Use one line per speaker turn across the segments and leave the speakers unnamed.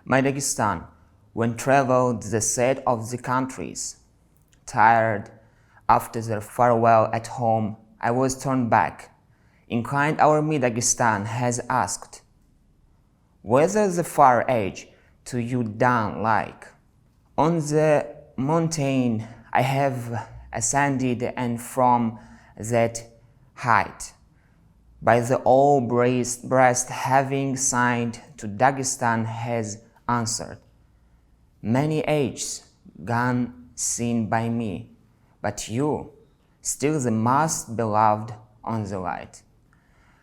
My Dagestan, when traveled the set of the countries, tired after their farewell at home, I was turned back. In kind our me Dagestan has asked, whether the far age to you down like. On the mountain I have ascended, and from that height, by the all breast having signed to Dagestan has answered, many ages gone seen by me, but you, still the most beloved on the light.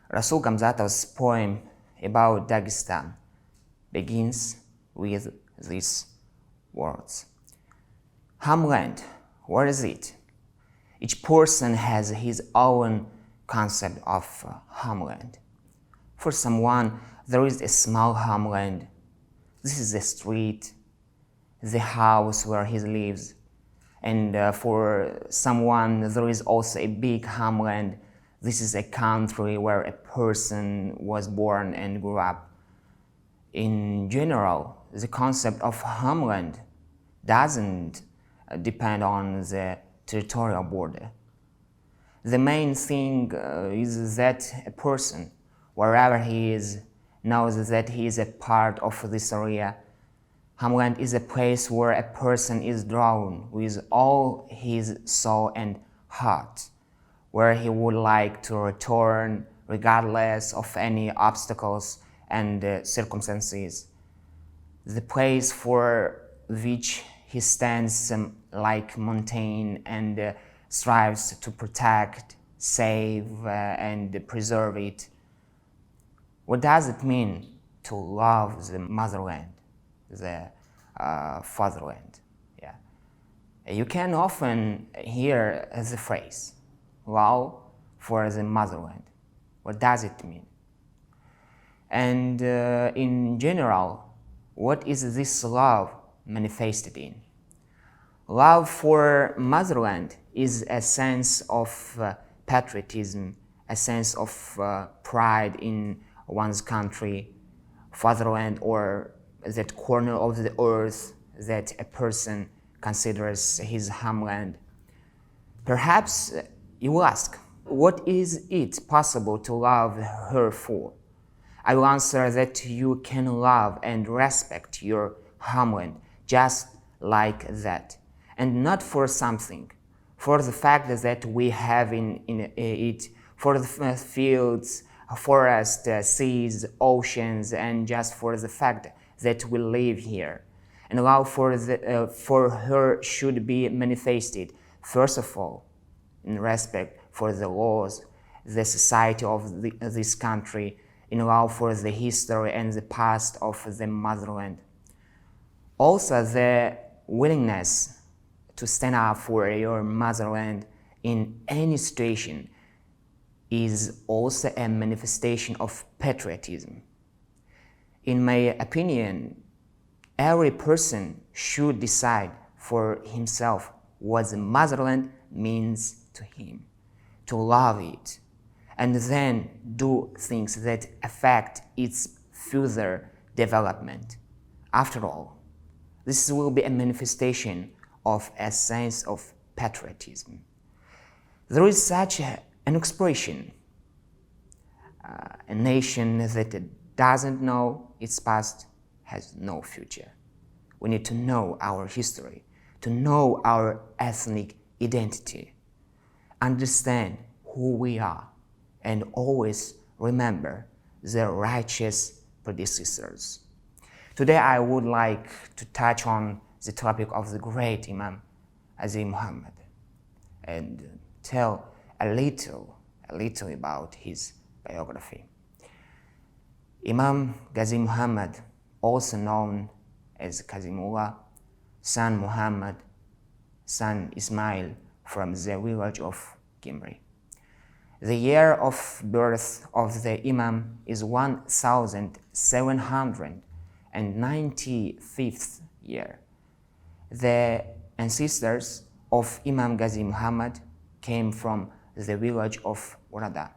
Rasul Gamzatov's poem about Dagestan begins with these words. Homeland, what is it? Each person has his own concept of homeland. For someone, there is a small homeland. This is the street, the house where he lives. And for someone, there is also a big homeland. This is a country where a person was born and grew up. In general, the concept of homeland doesn't depend on the territorial border. The main thing is that a person, wherever he is, knows that he is a part of this area. Homeland is a place where a person is drawn with all his soul and heart, where he would like to return regardless of any obstacles and circumstances. The place for which he stands like mountain and strives to protect, save, and preserve it. What does it mean to love the motherland, the fatherland? Yeah. You can often hear the phrase, love for the motherland. What does it mean? And in general, what is this love manifested in? Love for motherland is a sense of patriotism, a sense of pride in one's country, fatherland, or that corner of the earth that a person considers his homeland. Perhaps you will ask, what is it possible to love her for? I will answer that you can love and respect your homeland just like that, and not for something, for the fact that we have in it, for the fields, forests, seas, oceans, and just for the fact that we live here. And love for her should be manifested, first of all, in respect for the laws, the society of this country, in love for the history and the past of the motherland. Also, the willingness to stand up for your motherland in any situation is also a manifestation of patriotism. In my opinion, every person should decide for himself what the motherland means to him, to love it, and then do things that affect its further development. After all, this will be a manifestation of a sense of patriotism. There is such an expression, a nation that doesn't know its past has no future. We need to know our history, to know our ethnic identity, understand who we are, and always remember their righteous predecessors. Today I would like to touch on the topic of the great Imam Azim Muhammad and tell a little about his biography. Imam Ghazi Muhammad, also known as Kazimullah, son Muhammad, son Ismail, from the village of Gimri. The year of birth of the Imam is 1795th year. The ancestors of Imam Ghazi Muhammad came from the village of Urada.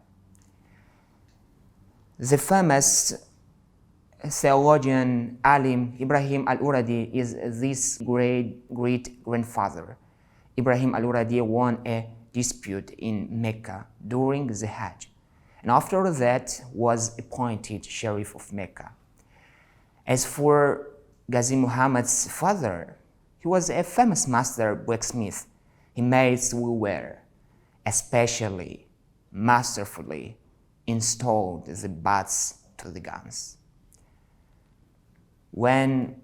The famous theologian Alim Ibrahim al-Uradi is this great-grandfather. Ibrahim al-Uradi won a dispute in Mecca during the Hajj, and after that was appointed Sharif of Mecca. As for Ghazi Muhammad's father, he was a famous master blacksmith. He made silverware, especially masterfully installed the butts to the guns. When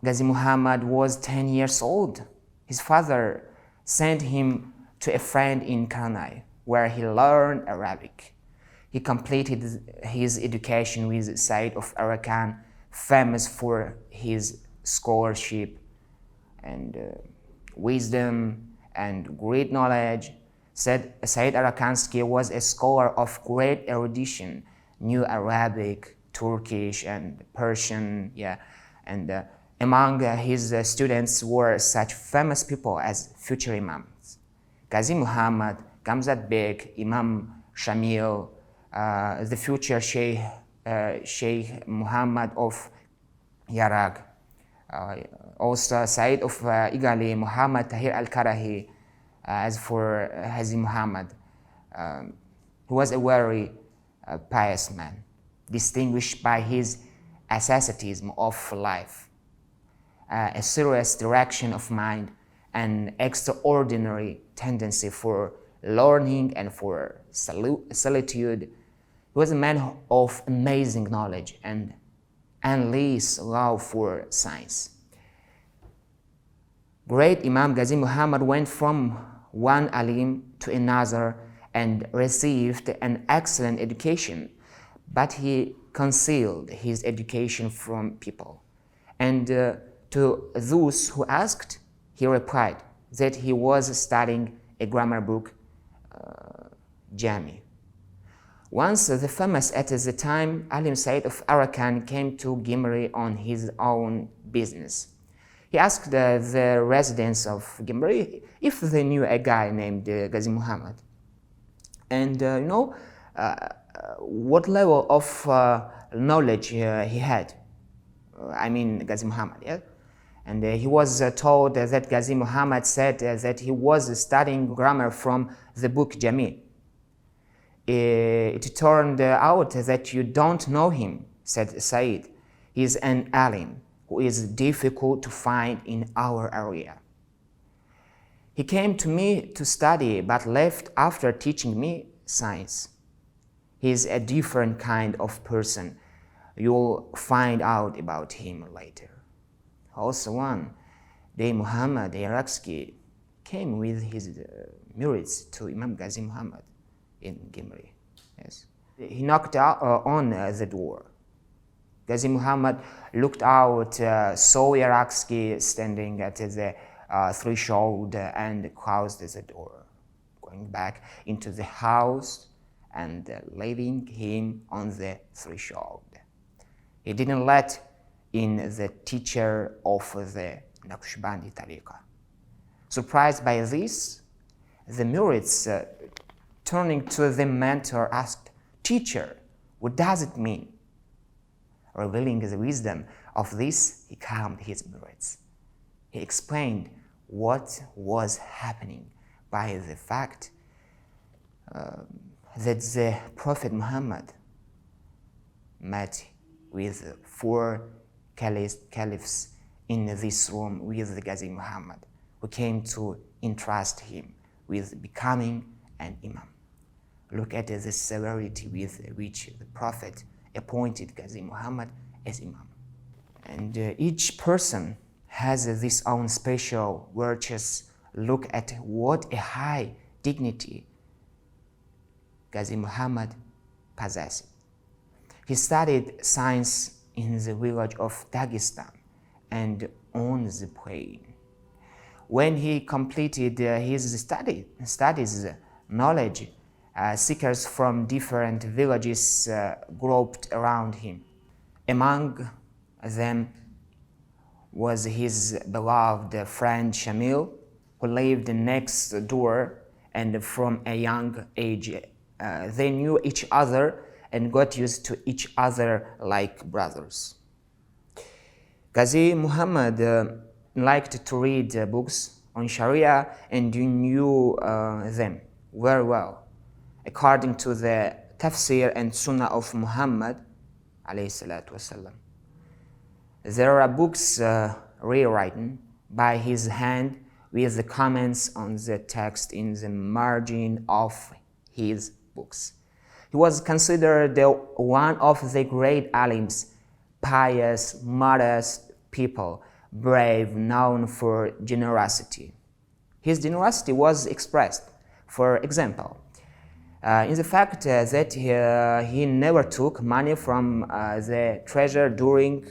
Ghazi Muhammad was 10 years old, his father sent him to a friend in Karnai, where he learned Arabic. He completed his education with Said of Arakan, famous for his scholarship and wisdom and great knowledge. Said Arakansky was a scholar of great erudition, knew Arabic, Turkish, and Persian, and among his students were such famous people as future imams: Ghazi Muhammad, Gamzat Beg, Imam Shamil, the future Sheikh Muhammad of Yarag, also Said of Igali, Muhammad Tahir al-Karahi. As for Ghazi Muhammad, he was a very pious man, distinguished by his asceticism of life, a serious direction of mind, an extraordinary tendency for learning and for solitude. He was a man of amazing knowledge and endless love for science. Great Imam Ghazi Muhammad went from one alim to another and received an excellent education, but he concealed his education from people. And to those who asked, he replied that he was studying a grammar book, Jami. Once the famous at the time Alim Said of Arakan came to Gyumri on his own business. He asked the residents of Gyumri if they knew a guy named Ghazi Muhammad, and what level of knowledge he had. I mean, Ghazi Muhammad, yeah? And he was told that Ghazi Muhammad said that he was studying grammar from the book Jami. It turned out that you don't know him, said Said. He is an alim who is difficult to find in our area. He came to me to study but left after teaching me science. He is a different kind of person. You'll find out about him later. Also one day Muhammad Iraqi came with his murids to Imam Ghazi Muhammad in Gyumri. Yes. He knocked on the door. Ghazi Muhammad looked out, saw Iraqi standing at the threshold and closed the door, going back into the house and leaving him on the threshold. He didn't let in the teacher of the Naqshbandi Tariqa. Surprised by this, the murids, turning to the mentor, asked, "Teacher, what does it mean?" Revealing the wisdom of this, he calmed his murids. He explained what was happening by the fact that the Prophet Muhammad met with 4 caliphs in this room with the Ghazi Muhammad, who came to entrust him with becoming an imam. Look at the severity with which the Prophet appointed Ghazi Muhammad as imam. And each person has this own special virtues. Look at what a high dignity Ghazi Muhammad possessed. He studied science in the village of Dagestan and on the plain. When he completed his studies, knowledge seekers from different villages grouped around him. Among them was his beloved friend Shamil, who lived next door, and from a young age they knew each other and got used to each other like brothers. Ghazi Muhammad liked to read books on Sharia and knew them very well. According to the tafsir and sunnah of Muhammad alayhi salatu wasalam, there are books rewritten by his hand with the comments on the text in the margin of his books. He was considered one of the great alims, pious, modest people, brave, known for generosity. His generosity was expressed, for example, in the fact that he never took money from the treasury during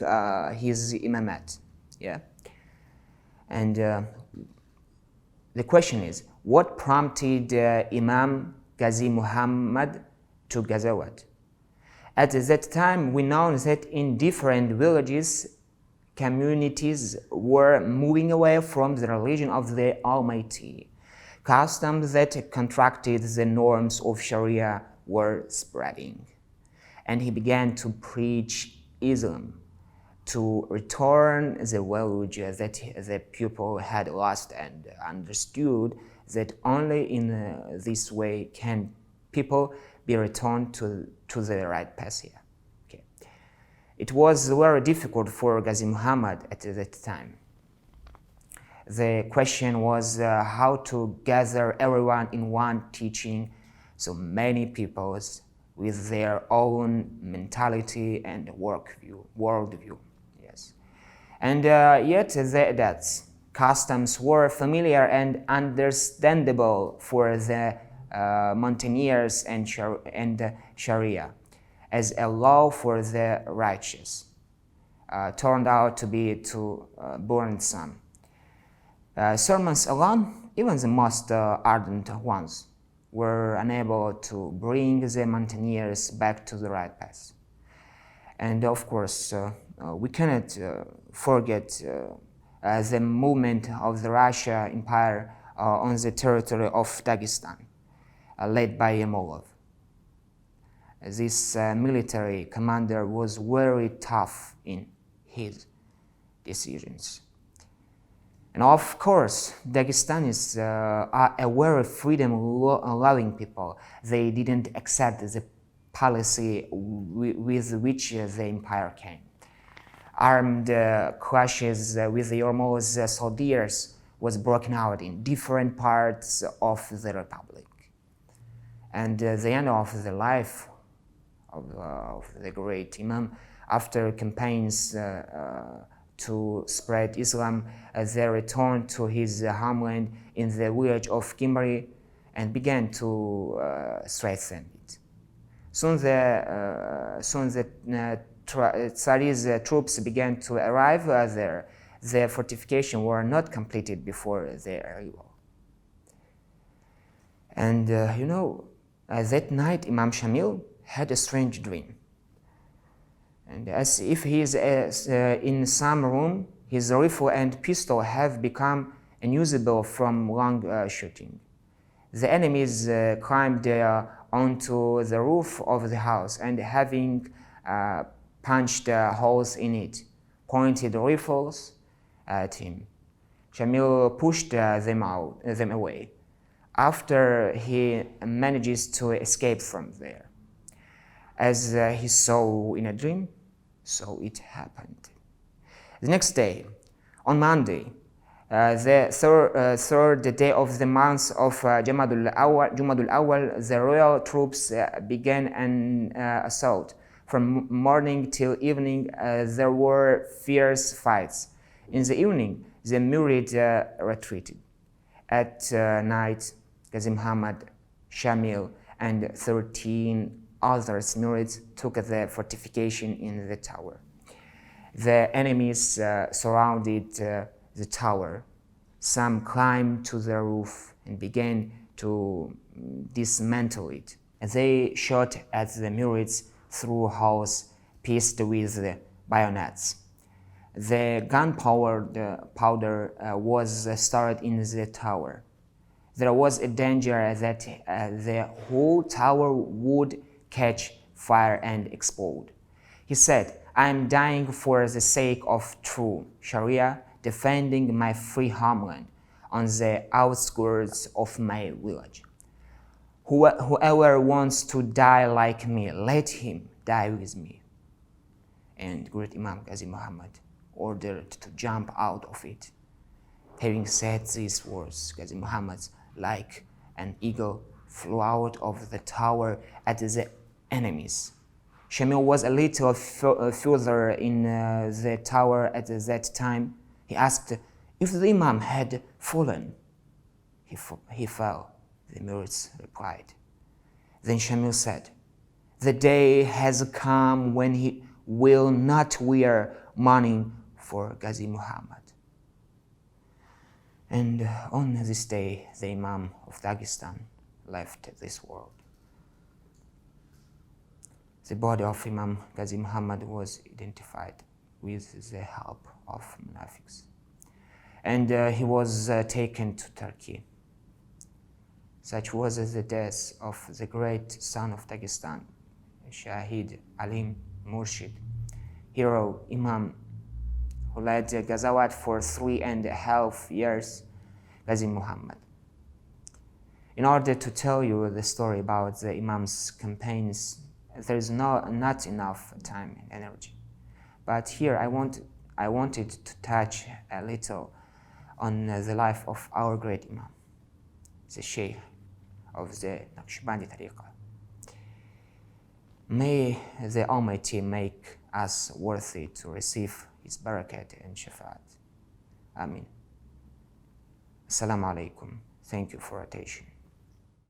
his imamat. Yeah? And the question is, what prompted Imam Ghazi Muhammad to Ghazawat? At that time, we know that in different villages, communities were moving away from the religion of the Almighty. Customs that contracted the norms of Sharia were spreading. And he began to preach Islam, to return the value that the people had lost, and understood that only in this way can people be returned to the right path here. Okay. It was very difficult for Ghazi Muhammad at that time. The question was how to gather everyone in one teaching, so many peoples with their own mentality and worldview. Yes, and yet the adats, customs were familiar and understandable for the mountaineers and Sharia as a law for the righteous turned out to be too burdensome. Sermons alone, even the most ardent ones, were unable to bring the mountaineers back to the right path. And of course, we cannot forget the movement of the Russia Empire on the territory of Dagestan, led by Yamolov. This military commander was very tough in his decisions. And of course, Dagestanis are a very freedom-loving people. They didn't accept the policy with which the empire came. Armed clashes with the Yormos soldiers was broken out in different parts of the republic. And the end of the life of the great imam, after campaigns to spread Islam, they returned to his homeland in the village of Kimberley and began to strengthen it. Soon the Tsar's troops began to arrive there. The fortifications were not completed before their arrival. And that night Imam Shamil had a strange dream. And as if he is in some room, his rifle and pistol have become unusable from long shooting. The enemies climbed onto the roof of the house and, having punched holes in it, pointed rifles at him. Shamil pushed them away. After he manages to escape from there, as he saw in a dream, so it happened. The next day, on Monday, the third day of the month of Jumadul Awal, the royal troops began an assault. From morning till evening, there were fierce fights. In the evening, the Murid retreated. At night, Ghazi Muhammad, Shamil, and 13 other Murids took the fortification in the tower. The enemies surrounded the tower. Some climbed to the roof and began to dismantle it. They shot at the Murids through holes pierced with bayonets. The gunpowder was stored in the tower. There was a danger that the whole tower would catch fire and explode. He said, I am dying for the sake of true Sharia, defending my free homeland on the outskirts of my village. Whoever wants to die like me, let him die with me. And great Imam Ghazi Muhammad ordered to jump out of it. Having said these words, Ghazi Muhammad, like an eagle, flew out of the tower at the enemies. Shamil was a little further in the tower at that time. He asked if the Imam had fallen. He fell, the Emirates replied. Then Shamil said, the day has come when he will not wear mourning for Ghazi Muhammad. And on this day, the Imam of Dagestan left this world. The body of Imam Ghazi Muhammad was identified with the help of munafiqs. And he was taken to Turkey. Such was the death of the great son of Dagestan, Shahid Alim Murshid, hero Imam, who led Ghazawat for 3.5 years, Ghazi Muhammad. In order to tell you the story about the Imam's campaigns, there is not enough time and energy. But here I wanted to touch a little on the life of our great Imam, the Sheikh of the Naqshbandi Tariqah. May the Almighty make us worthy to receive His barakat and shafaat. Amin. Assalamu alaikum. Thank you for attention.